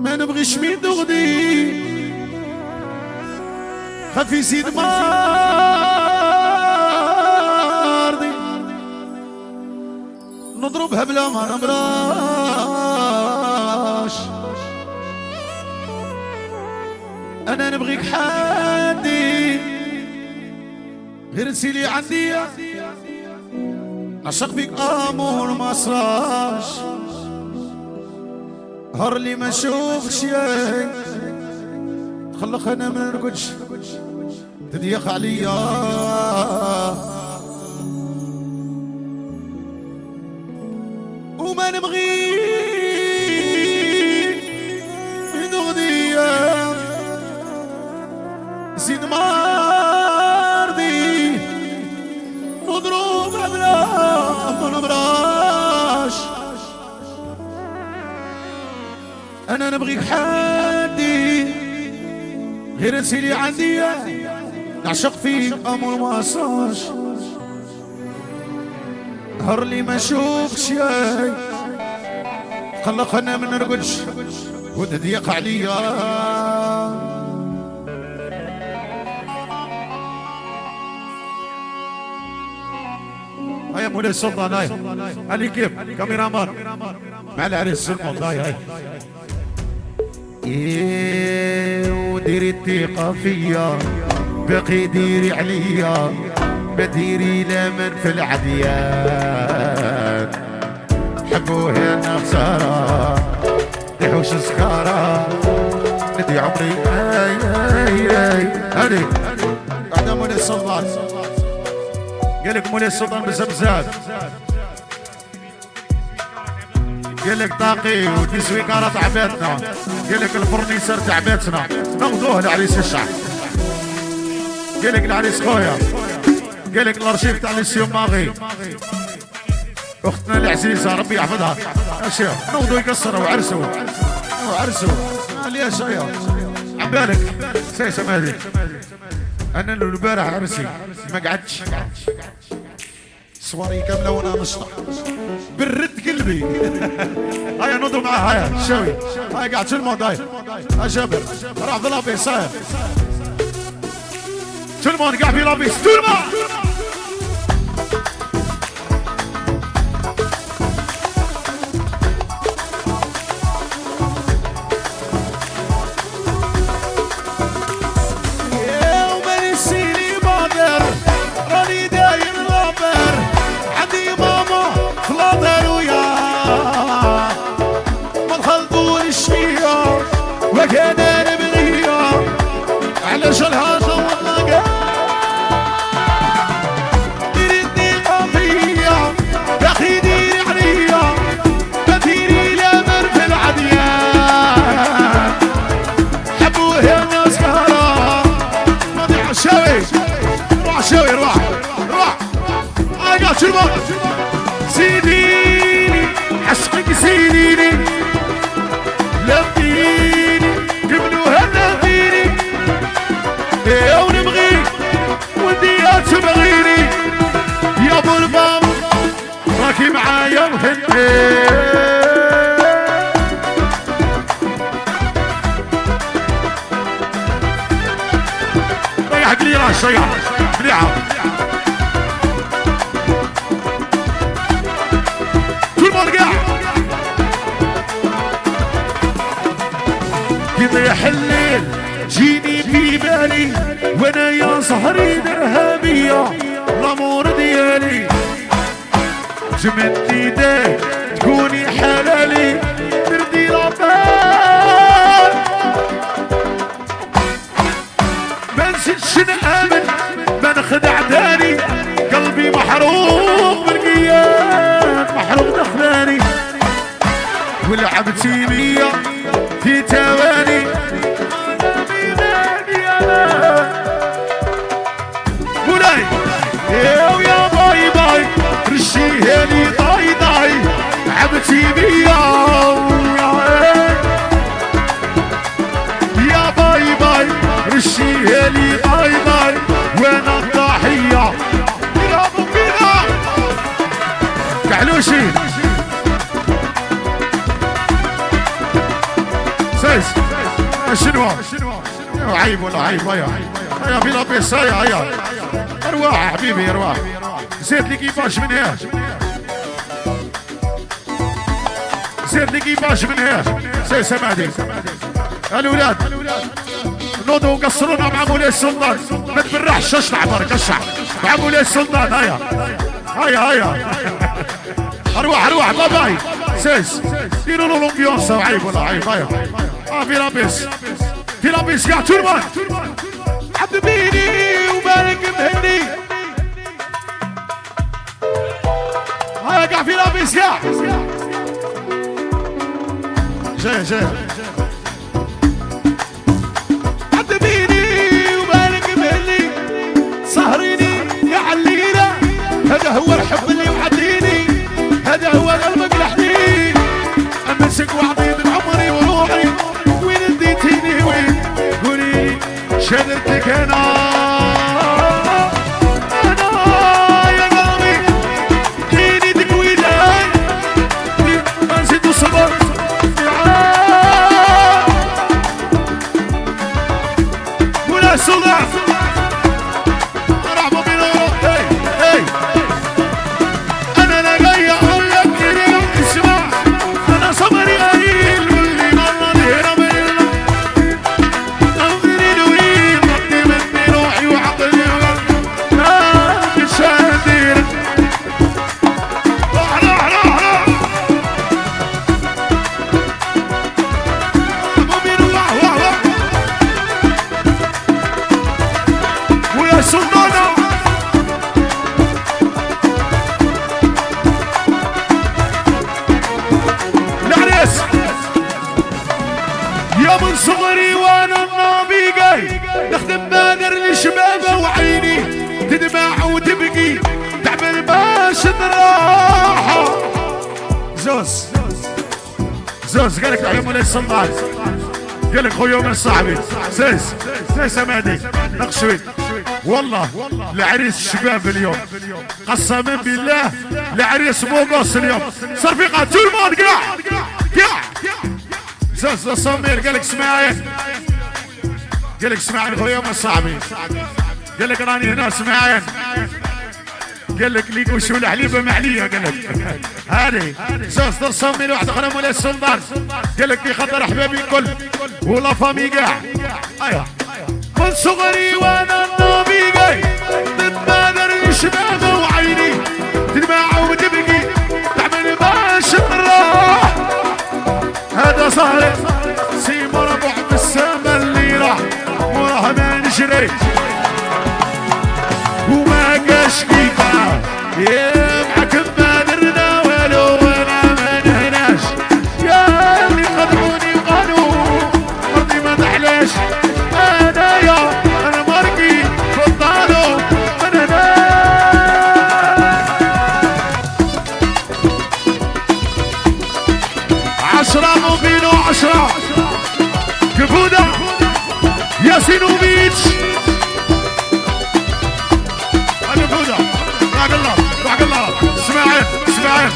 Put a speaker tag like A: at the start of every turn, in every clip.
A: ما نبغيش مين تغدي خفي سيد مرضي نضربها بلا ما نمراش. انا نبغيك حادي غير نسيلي عندي عشق فيك امور ما صراش. هر اللي ما نشوفش شيء تخلق انا ما نرقدش تضيق عليا. وما نبغي من غدية زيد مرضي نضرب بلا ما نبراش. انا نبغيك حادي غير نسيلي عندي نعشق فيك امر ما صارش. هر لي ما نشوفك شيء خلقنا ما نرقدش وتضيق عليا. هيا مولاي السلطان هاي علي كيف كاميرا مان مع العريس الموت هاي وديري الثقة فيا بقي ديري عليا بديري لمن في العديان حبوها انا خسارة يحوش سكارة ندي عمري اي اي اي هادي بعد مولاي السلطان قالك مولاي السلطان بزبزات قالك طاقي وتسويكارة تعبتنا قالك الفرنيسر تعبتنا ناخذوه لعريس الشعب. قالك العريس خويا قالك الارشيف تاع السيوماغي اختنا العزيزه ربي يحفظها اشياء نوضوا يكسروا وعرسوا ليش يا عبالك سيسم هذه انا اللي البارح عرسي ما قعدتش صواري كامله وانا نشطح برد قلبي. هيا نوضوا معاه هيا شوي هيا قاعد شو الموضوع هيا جابر راح في لابيس هيا تلمون قاعد في لابيس تلمون سيديني عشقك سيديني لبيني قبلوها لبيني يا ونبغيك ودي تبغيني يا ابو البام راكي معايا وهنتي. ريحك لي راس ريح مليحه يضيح الليل جيني في بالي وانا يا سهري ذهبية الامور ديالي جمد ايديك تكوني حلالي تردي لابال ما نسيتش نامن ما نخدع داني قلبي محروق بالقياد محروق دخلاني ولعبتي بيا في تواني مولاي يا باي باي رشيهالي طاي طاي عبتي بيا يا باي باي رشيهالي طاي طاي وانا الضحية بيضا بيضا كعلوشي سيس شنو عيب ولا عيب هيا في لابيس هيا ارواح حبيبي ارواح زيد لي كيفاش من هنا زيد لي كيفاش من هنا سي سمادي الولاد نوضوا قصرونا مع مولاي السلطان ما تبرحش اشطع برك اشطع مع مولاي السلطان هيا اروح باباي سيس ديروا له لومبيونس عيب ولا عيب هيا في لابيس يا تورمان حبيبيني وبارك مهني هيا قاع في لابيس يا جاي حبيبيني وبارك مهني سهريني يا علينا هذا هو الحب اللي يعديني هذا هو قلبك الحنين امسك وعطيت عمري وروحي وين اديتيني وين قولي شدتك انا يا قلبي ديني تكويناي ما نسيت الصبر ولا صدع رحبوا بنا هي انا لا جاي اقول لك كده اسمع انا صبري قليل واللي مرة دينا بينا نظري دوين نطي مني روحي وعقلي لا مش هندير روح مؤمن واه ويا سلطانة يا من صغري وانا النبي جاي نخدم بادر لشبابه وعيني تدمع وتبكي تعمل باش راحه زوز قالك يا مولاي السلطان قالك خويا من صاحبي سيس امادي نقشوي والله لعريس الشباب اليوم قسما بالله لعريس بوغوس اليوم صرفيقه تو الموند كاع زوز صمير قالك اسمعين خويا من صاحبي قالك راني هنا اسمعين قالك ليك وشو الحليبه معليه قالك هذه زوز صمير واحد اخرى مولاي السلطان قالك بخاطر احبابي الكل ولا فامي كاع ايوه من صغري وانا النبي جاي تتبادر الشباب وعيني تدمع وتبكي تعمل باش الراح هذا صهري سي مربع بالسما اللي راح وراه ما نجري وما كاش كيفاه يا معاك ما درنا والو وانا ما نهناش يا اللي خدعوني وقالوا ارضي ما تحلاش انا مرقي فضالو انا عشرة موبينو 10 كبودة ياسينوفيتش هذا كبودة روح الله اسمعين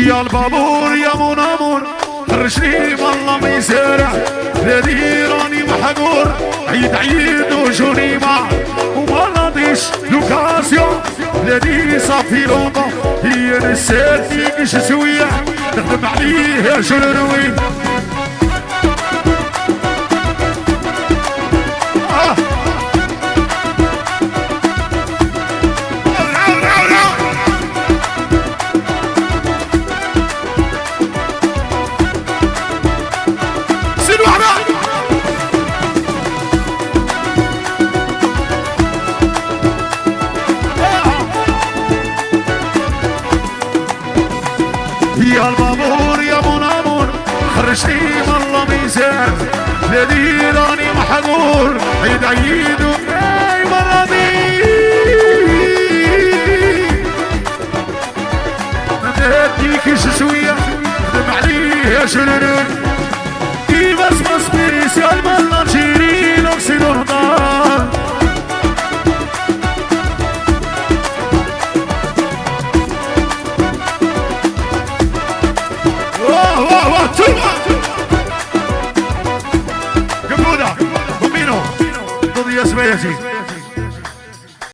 A: يا البابور يا منامور خرجني والله ما يسارع الذي راني محقور عيد وجوني مع ومالاديش لوكاسيون الذي صافي لوطا هي نساتني كش سوية نخدم عليه يا شروي يا البابور يا منامور خرجتي والله ميزان الذي راني محقور عيد اي مرضي نديك شويه خدم عليه يا شرور كي بس سبيسيال مالنا تشيري لوكسيدورتال واه يا زبيتي